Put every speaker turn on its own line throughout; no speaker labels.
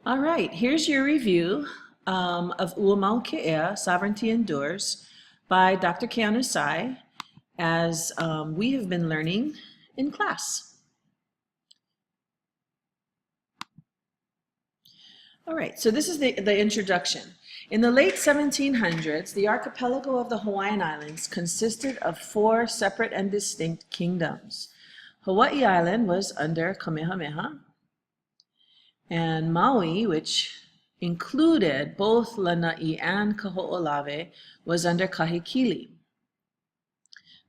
All right, here's your review of UaMauKeEa, Sovereignty Endures by Dr. Keanu Sai, as we have been learning in class. All right, so this is the introduction. In the late 1700s, the archipelago of the Hawaiian Islands consisted of 4 separate and distinct kingdoms. Hawaii Island was under Kamehameha, and Maui, which included both Lanai and Kaho'olawe, was under Kahekili.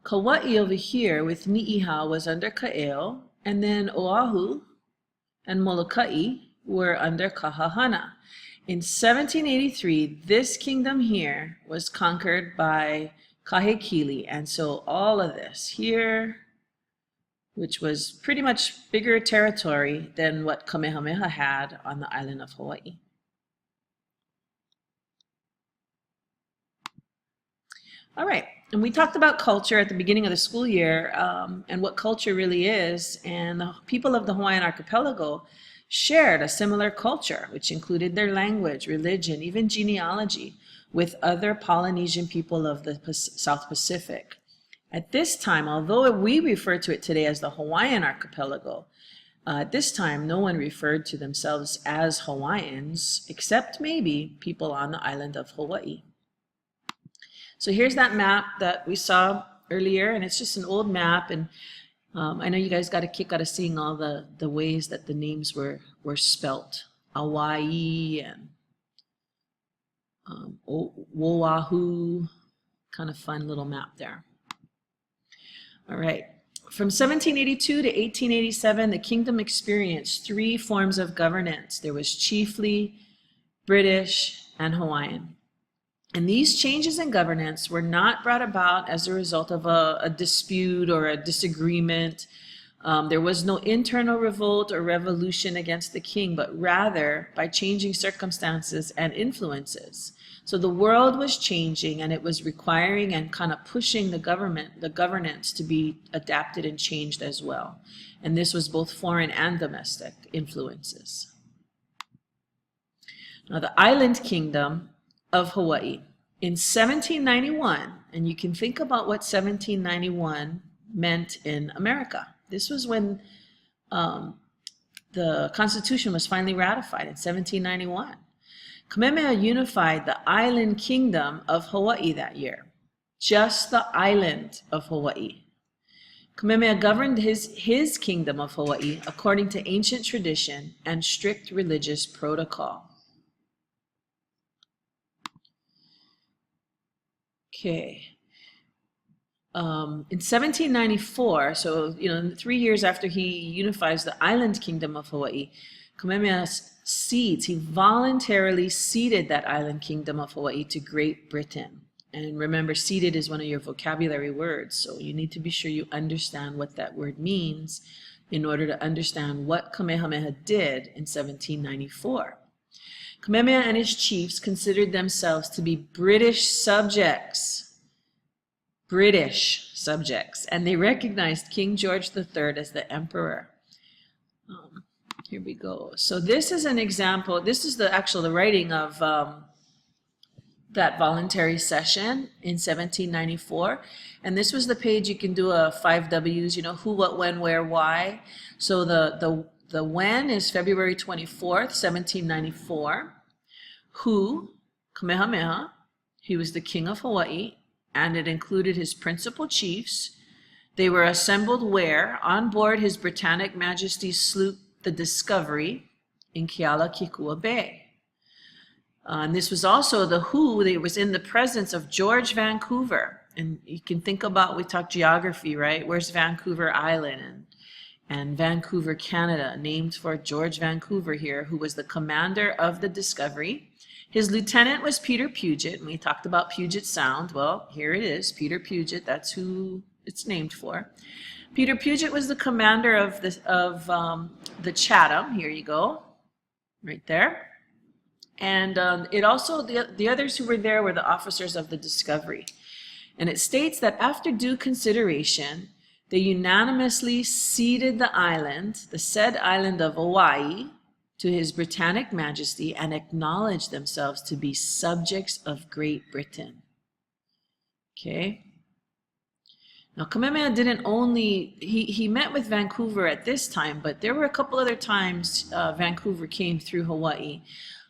Kauai over here with Ni'iha was under Ka'eo, and then Oahu and Molokai were under Kahahana. In 1783, this kingdom here was conquered by Kahekili, and so all of this here, which was pretty much bigger territory than what Kamehameha had on the island of Hawaii. All right, and we talked about culture at the beginning of the school year and what culture really is, and the people of the Hawaiian archipelago shared a similar culture, which included their language, religion, even genealogy, with other Polynesian people of the South Pacific. At this time, although we refer to it today as the Hawaiian archipelago, at this time no one referred to themselves as Hawaiians, except maybe people on the island of Hawaii. So here's that map that we saw earlier, and it's just an old map, and I know you guys got a kick out of seeing all the ways that the names were spelt. Hawaii and Oahu, kind of fun little map there. All right, from 1782 to 1887, the kingdom experienced 3 forms of governance. There was chiefly, British, and Hawaiian. And these changes in governance were not brought about as a result of a dispute or a disagreement. There was no internal revolt or revolution against the king, but rather by changing circumstances and influences. So the world was changing, and it was requiring and kind of pushing the governance to be adapted and changed as well. And this was both foreign and domestic influences. Now the island kingdom of Hawaii. In 1791, and you can think about what 1791 meant in America. This was when the Constitution was finally ratified in 1791. Kamehameha unified the island kingdom of Hawaii that year, just the island of Hawaii. Kamehameha governed his kingdom of Hawaii according to ancient tradition and strict religious protocol. Okay. In 1794, so 3 years after he unifies the island kingdom of Hawaii, Kamehameha he voluntarily ceded that island kingdom of Hawaii to Great Britain. And remember, ceded is one of your vocabulary words, so you need to be sure you understand what that word means in order to understand what Kamehameha did in 1794. Kamehameha and his chiefs considered themselves to be British subjects, and they recognized King George III as the emperor. Here we go. So this is an example. This is the writing of that voluntary session in 1794, and this was the page. You can do a 5 W's. Who, what, when, where, why. So the when is February 24th, 1794. Who, Kamehameha, he was the king of Hawaii, and it included his principal chiefs. They were assembled where? On board His Britannic Majesty's sloop, the Discovery, in Kealakekua Bay. And this was also the who. They was in the presence of George Vancouver. And you can think about, we talked geography, right? Where's Vancouver Island? And Vancouver, Canada, named for George Vancouver here, who was the commander of the Discovery. His lieutenant was Peter Puget, and we talked about Puget Sound. Well, here it is, Peter Puget. That's who it's named for. Peter Puget was the commander of the Chatham. Here you go, right there. And it also, the others who were there were the officers of the Discovery. And it states that after due consideration, they unanimously ceded the island, the said island of Hawaii, to His Britannic Majesty and acknowledge themselves to be subjects of Great Britain. Okay. Now, Kamehameha didn't only, he met with Vancouver at this time, but there were a couple other times Vancouver came through Hawaii.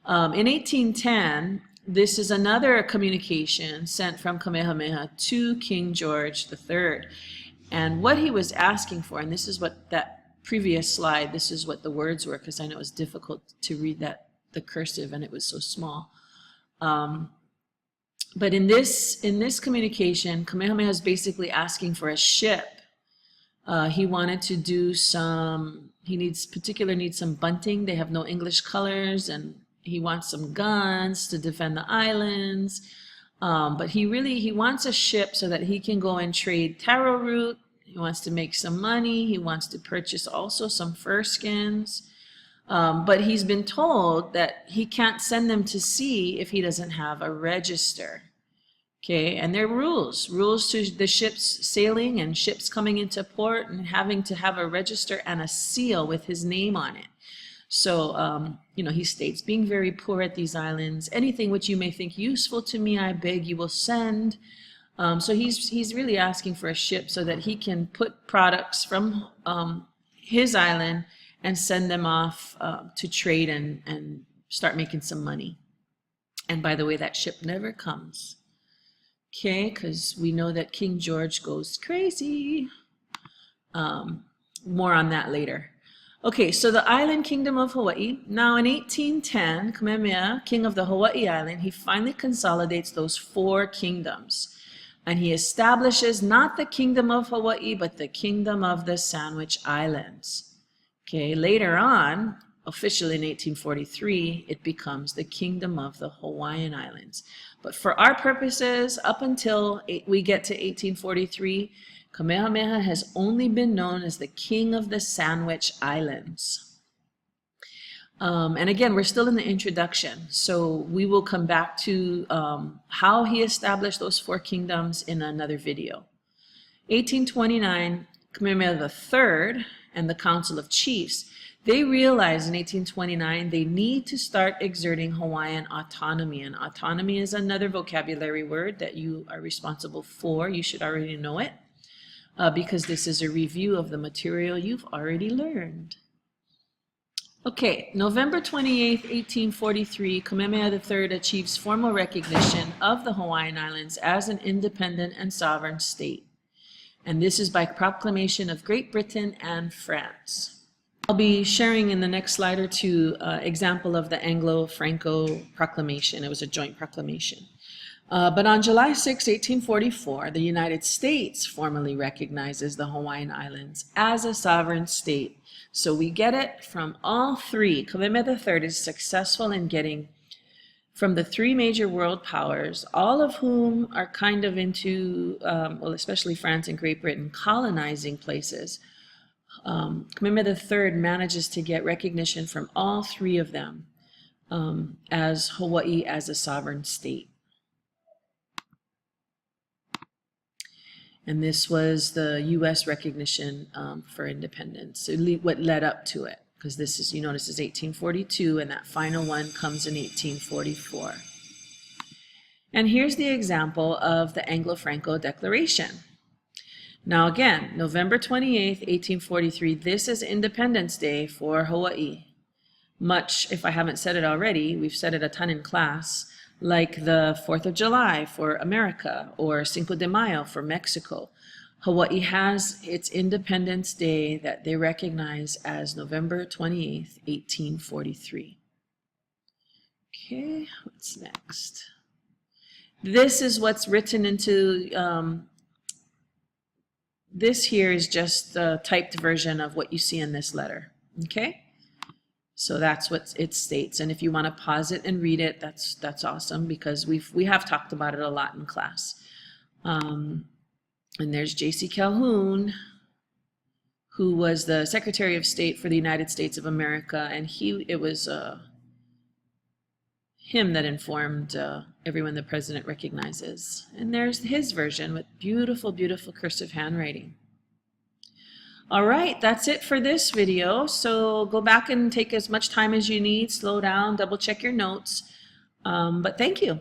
In 1810, this is another communication sent from Kamehameha to King George III. And what he was asking for, and this is what that previous slide, this is what the words were, because I know it was difficult to read that, the cursive, and it was so small. But in this communication, Kamehameha is basically asking for a ship. He wanted to do some, he needs some bunting. They have no English colors, and he wants some guns to defend the islands. But he wants a ship so that he can go and trade taro root. He wants to make some money. He wants to purchase also some fur skins. But he's been told that he can't send them to sea if he doesn't have a register. Okay, and there are rules to the ships sailing and ships coming into port and having to have a register and a seal with his name on it. So, he states, being very poor at these islands, anything which you may think useful to me, I beg you will send. So he's really asking for a ship so that he can put products from his island and send them off to trade and start making some money. And by the way, that ship never comes. Okay, because we know that King George goes crazy. More on that later. Okay, so the island kingdom of Hawaii. Now in 1810, Kamehameha, king of the Hawaii island, he finally consolidates those 4 kingdoms. And he establishes not the kingdom of Hawaii, but the kingdom of the Sandwich Islands. Okay, later on, officially in 1843, it becomes the kingdom of the Hawaiian Islands. But for our purposes, up until we get to 1843, Kamehameha has only been known as the king of the Sandwich Islands. And again, we're still in the introduction, so we will come back to how he established those 4 kingdoms in another video. 1829, Kamehameha III and the Council of Chiefs, they realized in 1829 they need to start exerting Hawaiian autonomy. And autonomy is another vocabulary word that you are responsible for. You should already know it because this is a review of the material you've already learned. Okay, November 28th, 1843, Kamehameha III achieves formal recognition of the Hawaiian Islands as an independent and sovereign state. And this is by proclamation of Great Britain and France. I'll be sharing in the next slide or two example of the Anglo-Franco proclamation. It was a joint proclamation. But on July 6, 1844, the United States formally recognizes the Hawaiian Islands as a sovereign state. So we get it from all 3. Kamehameha III is successful in getting from the 3 major world powers, all of whom are kind of into, well, especially France and Great Britain, colonizing places. Kamehameha III manages to get recognition from all 3 of them as Hawaii as a sovereign state. And this was the U.S. recognition for independence, what led up to it, because this is, you know, this is 1842, and that final one comes in 1844. And here's the example of the Anglo-Franco Declaration. Now again, November 28th, 1843, this is Independence Day for Hawaii. Much, if I haven't said it already, we've said it a ton in class, like the 4th of July for America or Cinco de Mayo for Mexico. Hawaii has its Independence Day that they recognize as November 28th, 1843. Okay, what's next? This is what's written into, this here is just the typed version of what you see in this letter, okay? So that's what it states, and if you want to pause it and read it, that's awesome, because we have talked about it a lot in class. And there's J.C. Calhoun, who was the Secretary of State for the United States of America, and it was him that informed everyone the president recognizes. And there's his version with beautiful, beautiful cursive handwriting. All right, that's it for this video. So go back and take as much time as you need, slow down, double check your notes. But thank you.